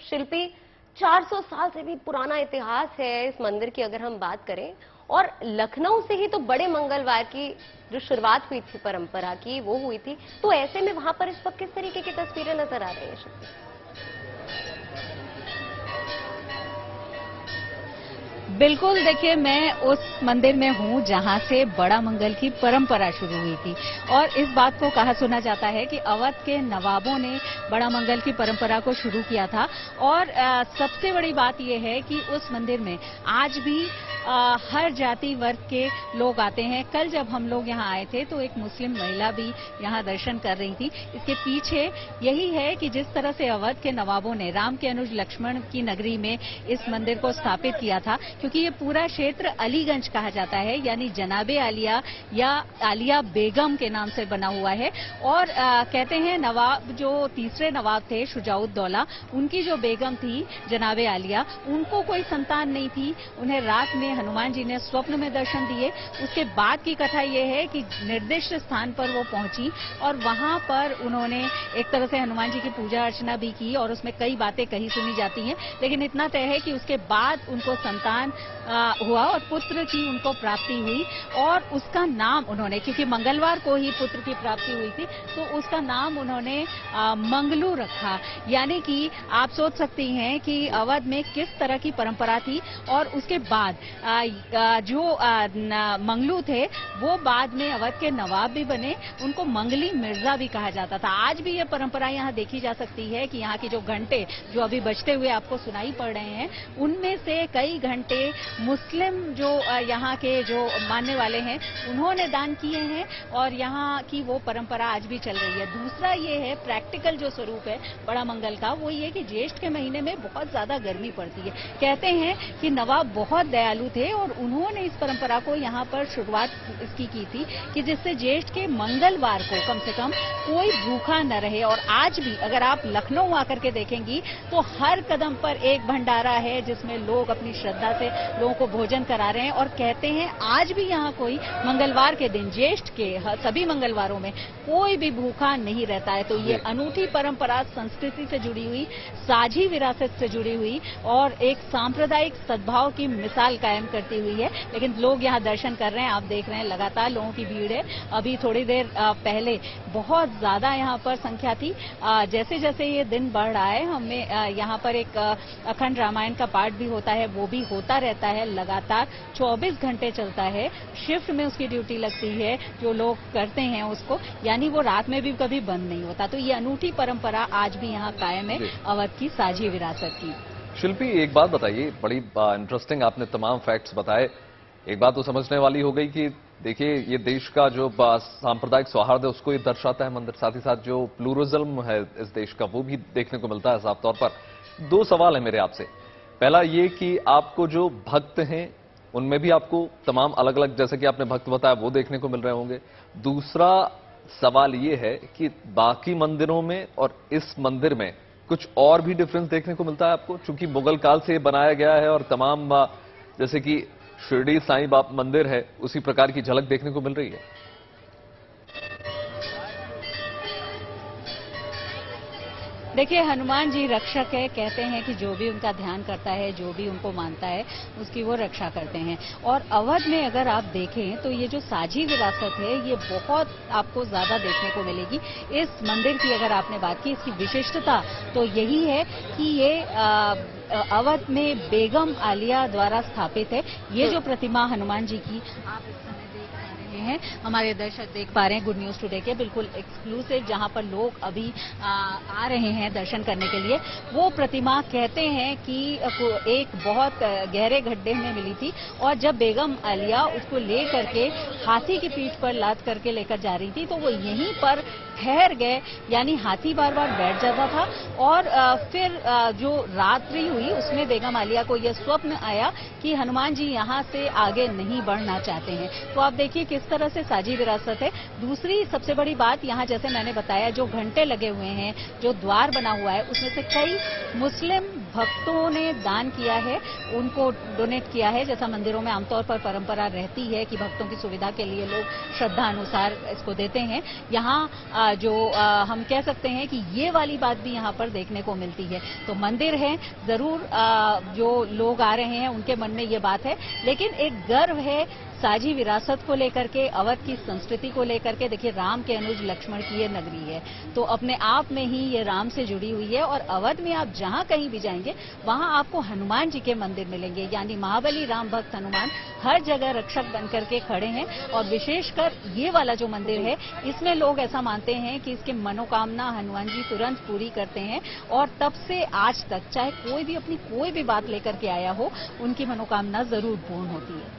शिल्पी 400 साल से भी पुराना इतिहास है इस मंदिर की अगर हम बात करें, और लखनऊ से ही तो बड़े मंगलवार की जो शुरुआत हुई थी परंपरा की वो हुई थी। तो ऐसे में वहां पर इस वक्त किस तरीके की तस्वीरें नजर आ रही हैं शिल्पी? बिल्कुल, देखिए मैं उस मंदिर में हूँ जहाँ से बड़ा मंगल की परंपरा शुरू हुई थी और इस बात को कहा सुना जाता है कि अवध के नवाबों ने बड़ा मंगल की परंपरा को शुरू किया था। और सबसे बड़ी बात यह है कि उस मंदिर में आज भी हर जाति वर्ग के लोग आते हैं। कल जब हम लोग यहाँ आए थे तो एक मुस्लिम महिला भी यहाँ दर्शन कर रही थी। इसके पीछे यही है कि जिस तरह से अवध के नवाबों ने राम के अनुज लक्ष्मण की नगरी में इस मंदिर को स्थापित किया था, क्योंकि ये पूरा क्षेत्र अलीगंज कहा जाता है, यानी जनाबे आलिया या आलिया बेगम के नाम से बना हुआ है। और कहते हैं नवाब जो तीसरे नवाब थे शुजाउद्दौला, उनकी जो बेगम थी जनाबे आलिया, उनको कोई संतान नहीं थी। उन्हें रात में हनुमान जी ने स्वप्न में दर्शन दिए। उसके बाद की कथा यह है कि निर्दिष्ट स्थान पर वो पहुंची और वहां पर उन्होंने एक तरह से हनुमान जी की पूजा अर्चना भी की और उसमें कई बातें कही सुनी जाती हैं। लेकिन इतना तय है कि उसके बाद उनको संतान हुआ और पुत्र की उनको प्राप्ति हुई और उसका नाम उन्होंने, क्योंकि मंगलवार को ही पुत्र की प्राप्ति हुई थी, तो उसका नाम उन्होंने मंगलू रखा। यानी कि आप सोच सकती हैं कि अवध में किस तरह की परंपरा थी। और उसके बाद जो मंगलू थे वो बाद में अवध के नवाब भी बने, उनको मंगली मिर्जा भी कहा जाता था। आज भी ये परंपरा यहाँ देखी जा सकती है कि यहाँ की जो घंटे जो अभी बजते हुए आपको सुनाई पड़ रहे हैं, उनमें से कई घंटे मुस्लिम जो यहाँ के जो मानने वाले हैं उन्होंने दान किए हैं और यहाँ की वो परंपरा आज भी चल रही है। दूसरा ये है प्रैक्टिकल जो स्वरूप है बड़ा मंगल का, वो ये कि ज्येष्ठ के महीने में बहुत ज्यादा गर्मी पड़ती है। कहते हैं कि नवाब बहुत दयालु थे और उन्होंने इस परंपरा को यहाँ पर शुरुआत इसकी की थी कि जिससे ज्येष्ठ के मंगलवार को कम से कम कोई भूखा न रहे। और आज भी अगर आप लखनऊ आकर के देखेंगी तो हर कदम पर एक भंडारा है जिसमें लोग अपनी श्रद्धा से लोगों को भोजन करा रहे हैं। और कहते हैं आज भी यहाँ कोई मंगलवार के दिन, ज्येष्ठ के सभी मंगलवारों में कोई भी भूखा नहीं रहता है। तो ये अनूठी परंपरा संस्कृति से जुड़ी हुई, साझी विरासत से जुड़ी हुई और एक सांप्रदायिक सद्भाव की मिसाल कायम करती हुई है। लेकिन लोग यहाँ दर्शन कर रहे हैं, आप देख रहे हैं लगातार लोगों की भीड़ है। अभी थोड़ी देर पहले बहुत ज्यादा यहाँ पर संख्या थी। जैसे जैसे ये दिन बढ़ रहा है, हमें यहाँ पर एक अखंड रामायण का पाठ भी होता है, वो भी होता रहता है, लगातार 24 घंटे चलता है। शिफ्ट में उसकी ड्यूटी लगती है, जो लोग करते हैं उसको, यानी वो रात में भी कभी बंद नहीं होता। तो ये अनूठी परंपरा आज भी यहाँ कायम है अवध की साझी विरासत की। शिल्पी, एक बात बताइए, बड़ी इंटरेस्टिंग आपने तमाम फैक्ट्स बताए। एक बात तो समझने वाली हो गई कि देखिए ये देश का जो सांप्रदायिक सौहार्द है उसको ये दर्शाता है मंदिर, साथ ही साथ जो प्लूरलिज्म है इस देश का वो भी देखने को मिलता है साफ तौर पर। दो सवाल है मेरे आपसे। पहला ये कि आपको जो भक्त हैं उनमें भी आपको तमाम अलग अलग, जैसे कि आपने भक्त बताया, वो देखने को मिल रहे होंगे। दूसरा सवाल ये है कि बाकी मंदिरों में और इस मंदिर में कुछ और भी डिफरेंस देखने को मिलता है आपको, चूंकि मुगल काल से बनाया गया है और तमाम जैसे कि शिरडी साईं बाबा मंदिर है उसी प्रकार की झलक देखने को मिल रही है? देखिए हनुमान जी रक्षक है। कहते हैं कि जो भी उनका ध्यान करता है, जो भी उनको मानता है, उसकी वो रक्षा करते हैं। और अवध में अगर आप देखें तो ये जो साझी विरासत है ये बहुत आपको ज्यादा देखने को मिलेगी। इस मंदिर की अगर आपने बात की, इसकी विशिष्टता तो यही है कि ये अवध में बेगम आलिया द्वारा स्थापित है। ये जो प्रतिमा हनुमान जी की आप हैं, हमारे दर्शक देख पा रहे हैं गुड न्यूज टुडे के बिल्कुल एक्सक्लूसिव, जहां पर लोग अभी आ रहे हैं दर्शन करने के लिए। वो प्रतिमा कहते हैं कि एक बहुत गहरे गड्ढे में मिली थी और जब बेगम आलिया उसको ले करके हाथी की पीठ पर लाद करके लेकर जा रही थी तो वो यहीं पर ठहर गए, यानी हाथी बार बार बैठ जाता था। और फिर जो रात्रि हुई उसमें बेगम आलिया को यह स्वप्न आया कि हनुमान जी यहाँ से आगे नहीं बढ़ना चाहते हैं। तो आप देखिए किस तरह से साझी विरासत है। दूसरी सबसे बड़ी बात यहाँ जैसे मैंने बताया, जो घंटे लगे हुए हैं, जो द्वार बना हुआ है, उसमें से कई मुस्लिम भक्तों ने दान किया है, उनको डोनेट किया है। जैसा मंदिरों में आमतौर पर परंपरा रहती है कि भक्तों की सुविधा के लिए लोग श्रद्धा अनुसार इसको देते हैं, यहाँ जो हम कह सकते हैं कि ये वाली बात भी यहाँ पर देखने को मिलती है। तो मंदिर है, जरूर जो लोग आ रहे हैं उनके मन में ये बात है, लेकिन एक गर्व है साझी विरासत को लेकर के, अवध की संस्कृति को लेकर के। देखिए, राम के अनुज लक्ष्मण की ये नगरी है, तो अपने आप में ही ये राम से जुड़ी हुई है। और अवध में आप जहां कहीं भी जाएंगे वहां आपको हनुमान जी के मंदिर मिलेंगे, यानी महाबली राम भक्त हनुमान हर जगह रक्षक बनकर के खड़े हैं। और विशेषकर ये वाला जो मंदिर है, इसमें लोग ऐसा मानते हैं कि इसके मनोकामना हनुमान जी तुरंत पूरी करते हैं, और तब से आज तक चाहे कोई भी अपनी कोई भी बात लेकर के आया हो, उनकी मनोकामना जरूर पूर्ण होती है।